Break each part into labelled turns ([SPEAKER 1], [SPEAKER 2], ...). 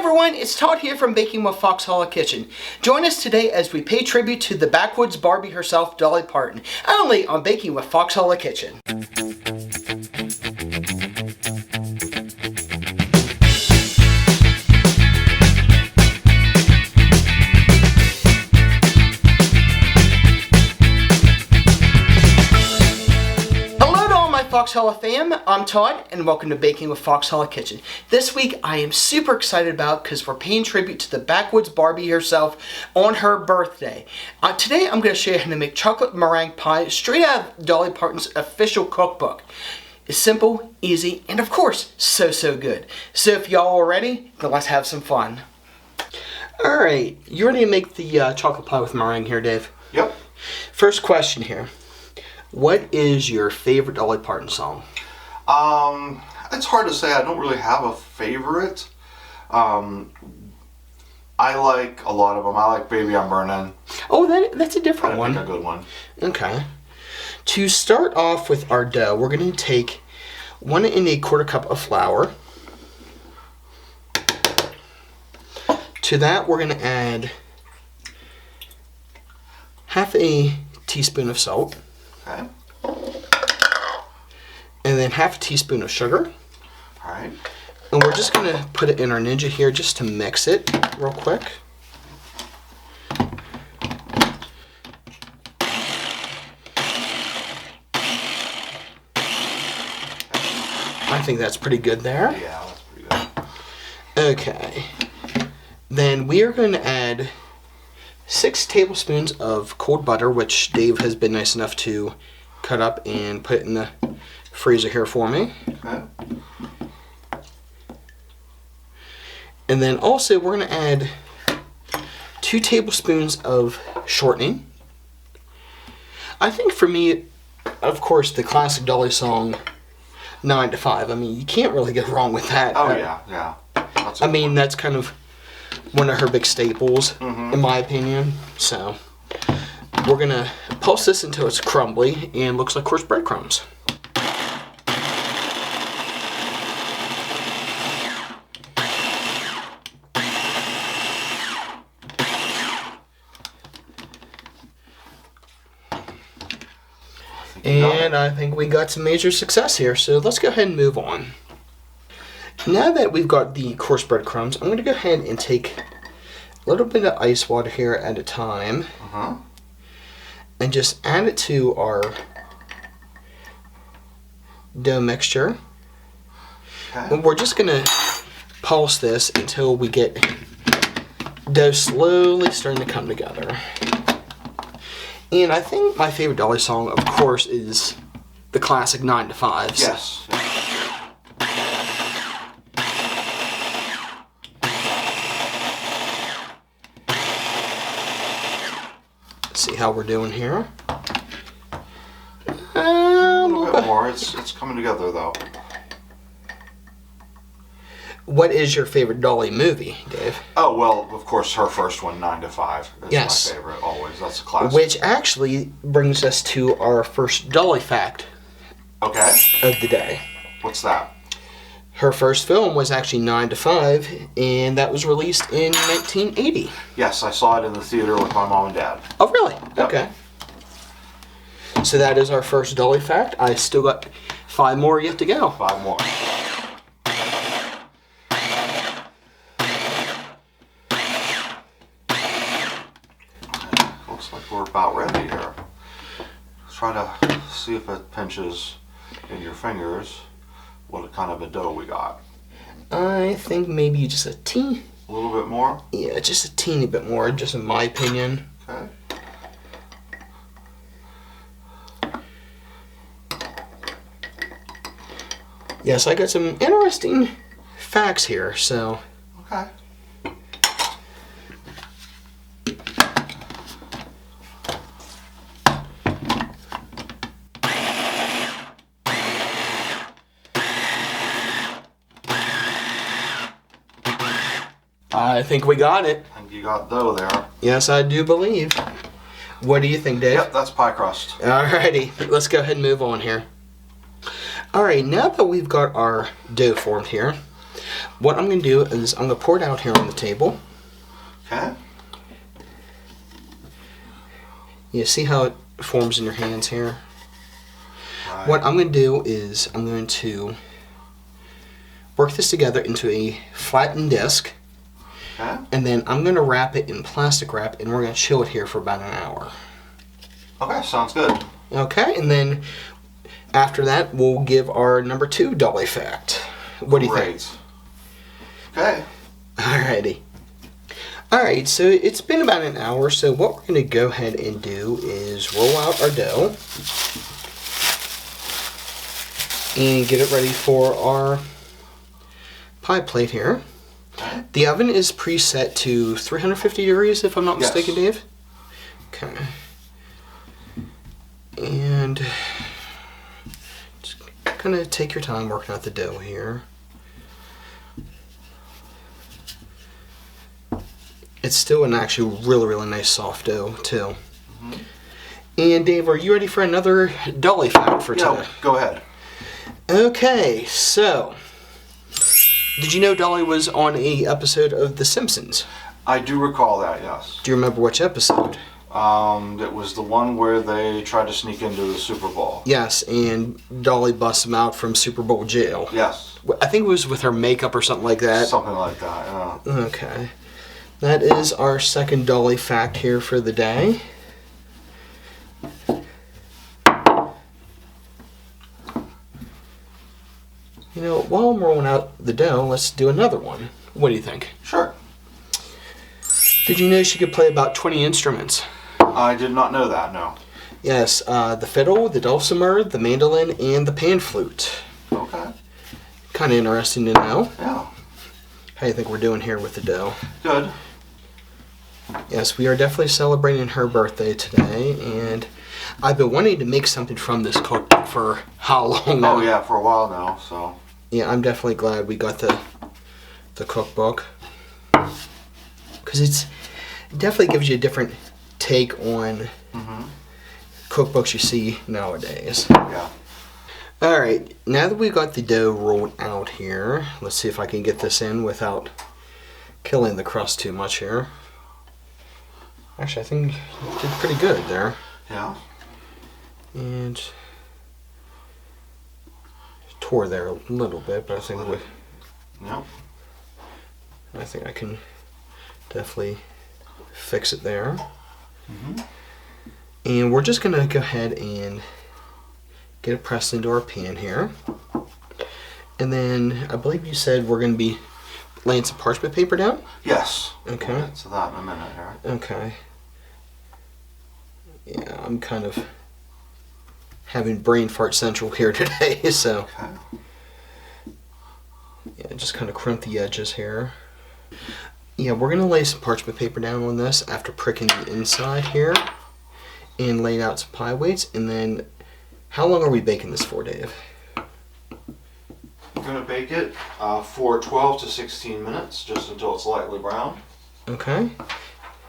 [SPEAKER 1] everyone, it's Todd here from Baking with Foxhole Kitchen. Join us today as we pay tribute to the Backwoods Barbie herself, Dolly Parton, only on Baking with Foxhole Kitchen. Foxhole fam, I'm Todd and welcome to Baking with Foxhole Kitchen. This week I am super excited about because we're paying tribute to the Backwoods Barbie herself on her birthday. Today I'm going to show you how to make chocolate meringue pie straight out of Dolly Parton's official cookbook. It's simple, easy, and of course so good. So if y'all are ready, then let's have some fun. Alright, you ready to make the chocolate pie with meringue here, Dave?
[SPEAKER 2] Yep.
[SPEAKER 1] First question here. What is your favorite Dolly Parton song?
[SPEAKER 2] It's hard to say. I don't really have a favorite. I like a lot of them. I like Baby I'm Burning.
[SPEAKER 1] Oh, that's a different one.
[SPEAKER 2] That's a good one.
[SPEAKER 1] Okay. To start off with our dough, we're going to take 1 1/4 cup of flour. To that, we're going to add half a teaspoon of salt.
[SPEAKER 2] Okay.
[SPEAKER 1] And then half a teaspoon of sugar.
[SPEAKER 2] Alright.
[SPEAKER 1] And we're just going to put it in our Ninja here just to mix it real quick. I think that's pretty good there.
[SPEAKER 2] Yeah, that's pretty good.
[SPEAKER 1] Okay. Then we are going to add 6 tablespoons of cold butter, which Dave has been nice enough to cut up and put in the freezer here for me.
[SPEAKER 2] Okay.
[SPEAKER 1] And then also we're going to add 2 tablespoons of shortening. I think for me, of course, the classic Dolly song, 9 to 5. I mean, you can't really go wrong with that.
[SPEAKER 2] Oh, yeah.
[SPEAKER 1] That's kind of one of her big staples, in my opinion. So we're gonna pulse this until it's crumbly and looks like coarse breadcrumbs. And I think we got some major success here, so let's go ahead and move on. Now that we've got the coarse breadcrumbs, I'm going to go ahead and take a little bit of ice water here at a time and just add it to our dough mixture.
[SPEAKER 2] Okay.
[SPEAKER 1] And we're just going to pulse this until we get dough slowly starting to come together. And I think my favorite Dolly song, of course, is the classic 9 to 5.
[SPEAKER 2] Yes.
[SPEAKER 1] See how we're doing here.
[SPEAKER 2] A little bit more. It's coming together though.
[SPEAKER 1] What is your favorite Dolly movie, Dave?
[SPEAKER 2] Oh well, of course her first one, 9 to 5. Is my favorite always. That's a classic.
[SPEAKER 1] Which actually brings us to our first Dolly fact.
[SPEAKER 2] Okay.
[SPEAKER 1] Of the day.
[SPEAKER 2] What's that?
[SPEAKER 1] Her first film was actually 9 to 5, and that was released in 1980.
[SPEAKER 2] Yes, I saw it in the theater with my mom and dad.
[SPEAKER 1] Oh, really?
[SPEAKER 2] Yep.
[SPEAKER 1] Okay. So that is our first Dolly fact. I still got 5 more yet to go.
[SPEAKER 2] 5 more. Okay, looks like we're about ready here. Let's try to see if it pinches in your fingers. What kind of a dough we got?
[SPEAKER 1] I think maybe just a teeny.
[SPEAKER 2] A little bit more?
[SPEAKER 1] Yeah, just a teeny bit more, just in my opinion.
[SPEAKER 2] Okay.
[SPEAKER 1] Yes, I got some interesting facts here, so.
[SPEAKER 2] Okay.
[SPEAKER 1] I think we got it.
[SPEAKER 2] I think you got dough there.
[SPEAKER 1] Yes, I do believe. What do you think, Dave?
[SPEAKER 2] Yep, that's pie crust.
[SPEAKER 1] Alrighty, let's go ahead and move on here. Alright, now that we've got our dough formed here, what I'm going to do is I'm going to pour it out here on the table.
[SPEAKER 2] Okay.
[SPEAKER 1] You see how it forms in your hands here?
[SPEAKER 2] Right.
[SPEAKER 1] What I'm going to do is I'm going to work this together into a flattened disc.
[SPEAKER 2] Okay.
[SPEAKER 1] And then I'm going to wrap it in plastic wrap, and we're going to chill it here for about an hour.
[SPEAKER 2] Okay, sounds good.
[SPEAKER 1] Okay, and then after that, we'll give our number 2 Dolly fact. What do you think?
[SPEAKER 2] Okay.
[SPEAKER 1] Alrighty. Alright, so it's been about an hour, so what we're going to go ahead and do is roll out our dough and get it ready for our pie plate here.
[SPEAKER 2] Okay.
[SPEAKER 1] The oven is preset to 350 degrees, if I'm not
[SPEAKER 2] Yes.
[SPEAKER 1] mistaken, Dave. Okay. And just kind of take your time working out the dough here. It's still an actually really nice soft dough, too.
[SPEAKER 2] Mm-hmm.
[SPEAKER 1] And Dave, are you ready for another Dolly fact for today?
[SPEAKER 2] Yeah, go ahead.
[SPEAKER 1] Okay, so did you know Dolly was on a episode of The Simpsons?
[SPEAKER 2] I do recall that, yes.
[SPEAKER 1] Do you remember which episode?
[SPEAKER 2] It was the one where they tried to sneak into the Super Bowl.
[SPEAKER 1] Yes, and Dolly busts him out from Super Bowl jail.
[SPEAKER 2] Yes.
[SPEAKER 1] I think it was with her makeup or something like that.
[SPEAKER 2] Something like that, yeah.
[SPEAKER 1] Okay. That is our second Dolly fact here for the day. You know, while I'm rolling out the dough, let's do another one. What do you think?
[SPEAKER 2] Sure.
[SPEAKER 1] Did you know she could play about 20 instruments?
[SPEAKER 2] I did not know that, no.
[SPEAKER 1] Yes, the fiddle, the dulcimer, the mandolin, and the pan flute.
[SPEAKER 2] Okay.
[SPEAKER 1] Kind of interesting to know.
[SPEAKER 2] Yeah.
[SPEAKER 1] How do you think we're doing here with the dough?
[SPEAKER 2] Good.
[SPEAKER 1] Yes, we are definitely celebrating her birthday today, and I've been wanting to make something from this cookbook for how long now?
[SPEAKER 2] Oh yeah, for a while now, so.
[SPEAKER 1] Yeah, I'm definitely glad we got the cookbook, because it's definitely gives you a different take on cookbooks you see nowadays.
[SPEAKER 2] Yeah.
[SPEAKER 1] Alright, now that we've got the dough rolled out here, let's see if I can get this in without killing the crust too much here. Actually, I think you did pretty good there.
[SPEAKER 2] Yeah.
[SPEAKER 1] And tore there a little bit, but I think
[SPEAKER 2] Yep.
[SPEAKER 1] I think I can definitely fix it there. And we're just gonna go ahead and get it pressed into our pan here. And then I believe you said we're gonna be laying some parchment paper down?
[SPEAKER 2] Yes.
[SPEAKER 1] Okay.
[SPEAKER 2] We'll get to that in a minute here.
[SPEAKER 1] Okay. Yeah, I'm kind of having brain fart central here today, so
[SPEAKER 2] Okay.
[SPEAKER 1] yeah, just kind of crimp the edges here. Yeah, we're gonna lay some parchment paper down on this after pricking the inside here and laying out some pie weights. And then, how long are we baking this for, Dave?
[SPEAKER 2] I'm gonna bake it for 12 to 16 minutes, just until it's lightly brown.
[SPEAKER 1] Okay.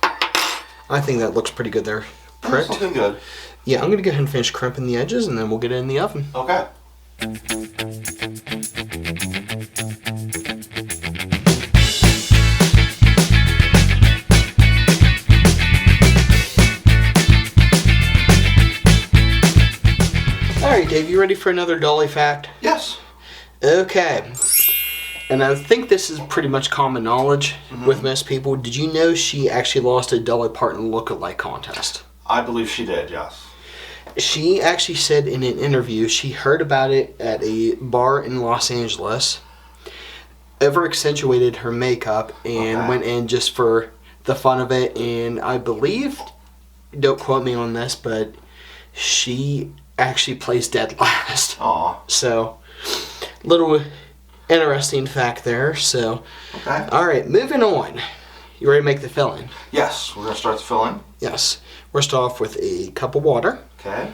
[SPEAKER 1] I think that looks pretty good there. Pricked.
[SPEAKER 2] Something good.
[SPEAKER 1] Yeah, I'm gonna go ahead and finish crimping the edges, and then we'll get it in the oven.
[SPEAKER 2] Okay.
[SPEAKER 1] Alright, Dave, you ready for another Dolly fact?
[SPEAKER 2] Yes.
[SPEAKER 1] Okay. And I think this is pretty much common knowledge with most people. Did you know she actually lost a Dolly Parton look-alike contest?
[SPEAKER 2] I believe she did, yes.
[SPEAKER 1] She actually said in an interview she heard about it at a bar in Los Angeles, over-accentuated her makeup, and went in just for the fun of it. And I believe, don't quote me on this, but she actually placed dead last.
[SPEAKER 2] Aw.
[SPEAKER 1] So, little interesting fact there. So,
[SPEAKER 2] Okay.
[SPEAKER 1] alright, moving on. You ready to make the filling?
[SPEAKER 2] Yes, we're gonna start the filling.
[SPEAKER 1] Yes. We're start off with a cup of water.
[SPEAKER 2] Okay.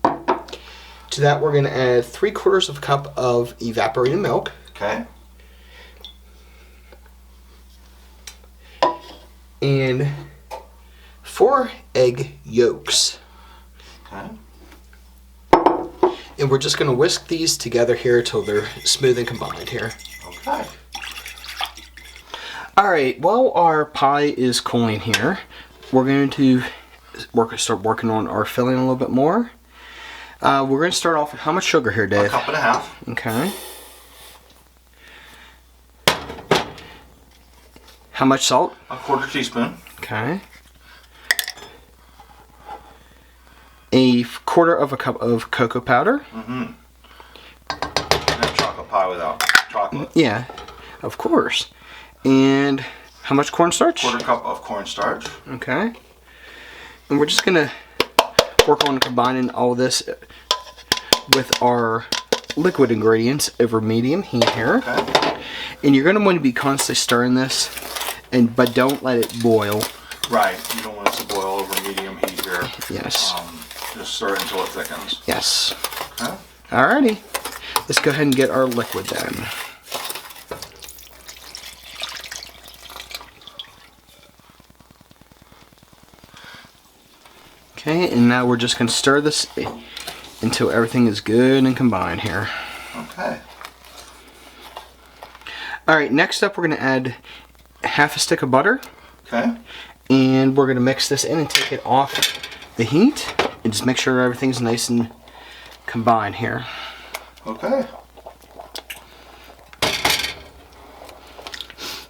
[SPEAKER 1] To that, we're going to add 3/4 of a cup of evaporated milk.
[SPEAKER 2] Okay.
[SPEAKER 1] And 4 egg yolks.
[SPEAKER 2] Okay.
[SPEAKER 1] And we're just going to whisk these together here until they're smooth and combined here.
[SPEAKER 2] Okay.
[SPEAKER 1] Alright, while our pie is cooling here, we're going to start working on our filling a little bit more. We're going to start off with how much sugar here, Dave?
[SPEAKER 2] 1.5 cups.
[SPEAKER 1] Okay. How much salt?
[SPEAKER 2] 1/4 teaspoon.
[SPEAKER 1] Okay. 1/4 cup of cocoa powder.
[SPEAKER 2] Mm-hmm. And chocolate pie without chocolate.
[SPEAKER 1] Yeah, of course. And how much cornstarch?
[SPEAKER 2] 1/4 cup of cornstarch.
[SPEAKER 1] Okay. And we're just gonna work on combining all this with our liquid ingredients over medium heat here.
[SPEAKER 2] Okay.
[SPEAKER 1] And you're gonna want to be constantly stirring this, but don't let it boil.
[SPEAKER 2] Right. You don't want it to boil over medium heat here.
[SPEAKER 1] Yes.
[SPEAKER 2] Just stir it until it thickens.
[SPEAKER 1] Yes.
[SPEAKER 2] Okay.
[SPEAKER 1] Alrighty. Let's go ahead and get our liquid then. Okay, and now we're just going to stir this until everything is good and combined here.
[SPEAKER 2] Okay.
[SPEAKER 1] Alright, next up we're going to add half a stick of butter.
[SPEAKER 2] Okay.
[SPEAKER 1] And we're going to mix this in and take it off the heat. And just make sure everything's nice and combined here.
[SPEAKER 2] Okay.
[SPEAKER 1] It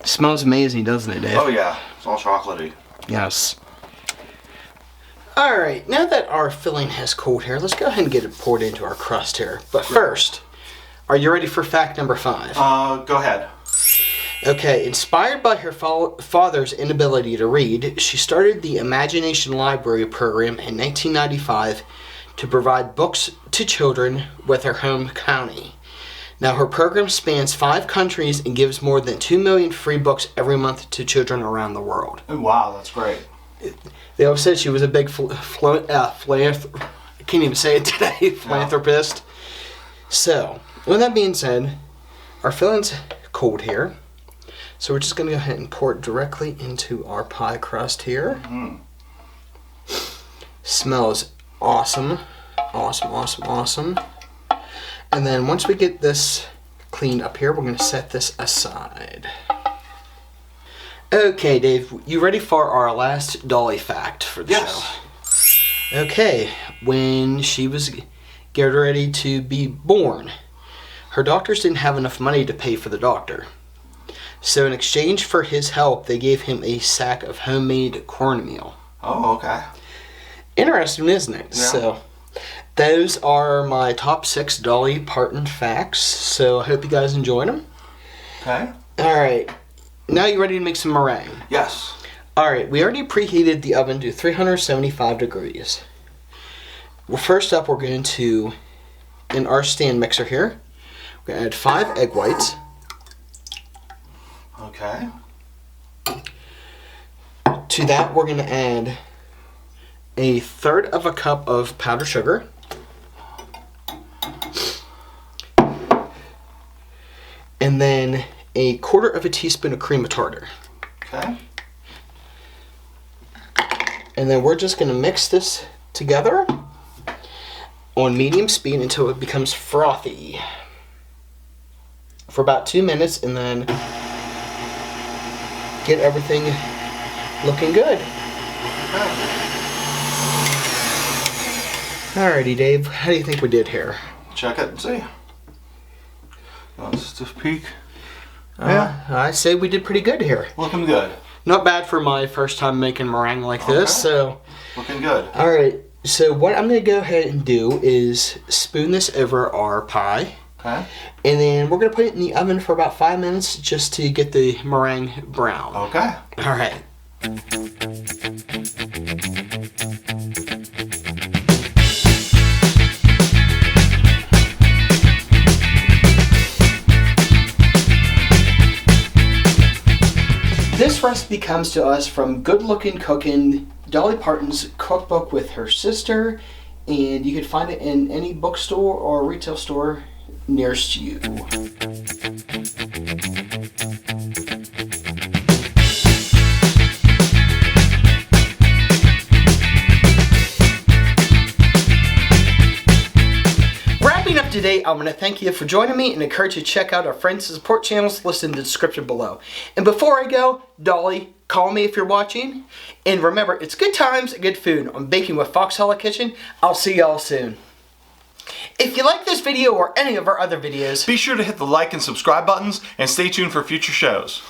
[SPEAKER 1] smells amazing, doesn't it, Dave?
[SPEAKER 2] Oh yeah, it's all chocolatey.
[SPEAKER 1] Yes. Alright, now that our filling has cooled here, let's go ahead and get it poured into our crust here. But first, are you ready for fact number 5?
[SPEAKER 2] Go ahead.
[SPEAKER 1] Okay, inspired by her father's inability to read, she started the Imagination Library program in 1995 to provide books to children with her home county. Now, her program spans 5 countries and gives more than 2 million free books every month to children around the world.
[SPEAKER 2] Oh, wow, that's great.
[SPEAKER 1] They always said she was a big I can't even say it today, philanthropist. So, with that being said, our filling's cold here. So we're just going to go ahead and pour it directly into our pie crust here.
[SPEAKER 2] Mm-hmm.
[SPEAKER 1] Smells awesome. Awesome, awesome, awesome. And then once we get this cleaned up here, we're going to set this aside. Okay, Dave, you ready for our last Dolly fact for the show? Okay, when she was getting ready to be born, her doctors didn't have enough money to pay for the doctor. So in exchange for his help, they gave him a sack of homemade cornmeal.
[SPEAKER 2] Oh, okay.
[SPEAKER 1] Interesting, isn't it?
[SPEAKER 2] Yeah.
[SPEAKER 1] So those are my top 6 Dolly Parton facts. So I hope you guys enjoyed them.
[SPEAKER 2] Okay.
[SPEAKER 1] All right. Now you ready to make some meringue?
[SPEAKER 2] Yes.
[SPEAKER 1] All right. We already preheated the oven to 375 degrees. Well, first up, we're going to, in our stand mixer here, we're going to add 5 egg whites.
[SPEAKER 2] Okay.
[SPEAKER 1] To that, we're going to add 1/3 cup of powdered sugar. And then 1/4 teaspoon of cream of tartar.
[SPEAKER 2] Okay.
[SPEAKER 1] And then we're just going to mix this together on medium speed until it becomes frothy for about 2 minutes, and then get everything looking good. Alrighty, Dave, how do you think we did here?
[SPEAKER 2] Check it and see. Just a peek.
[SPEAKER 1] I say we did pretty good here.
[SPEAKER 2] Looking good.
[SPEAKER 1] Not bad for my first time making meringue like this. So,
[SPEAKER 2] looking good.
[SPEAKER 1] Alright, so what I'm going to go ahead and do is spoon this over our pie.
[SPEAKER 2] Okay.
[SPEAKER 1] And then we're going to put it in the oven for about 5 minutes just to get the meringue brown.
[SPEAKER 2] Okay.
[SPEAKER 1] Alright. This recipe comes to us from Good Lookin, Cookin, Dolly Parton's cookbook with her sister, and you can find it in any bookstore or retail store nearest you. I want to thank you for joining me and encourage you to check out our friends and support channels listed in the description below. And before I go, Dolly, call me if you're watching. And remember, it's good times and good food on Baking with Foxholic Kitchen. I'll see y'all soon. If you like this video or any of our other videos,
[SPEAKER 3] be sure to hit the like and subscribe buttons and stay tuned for future shows.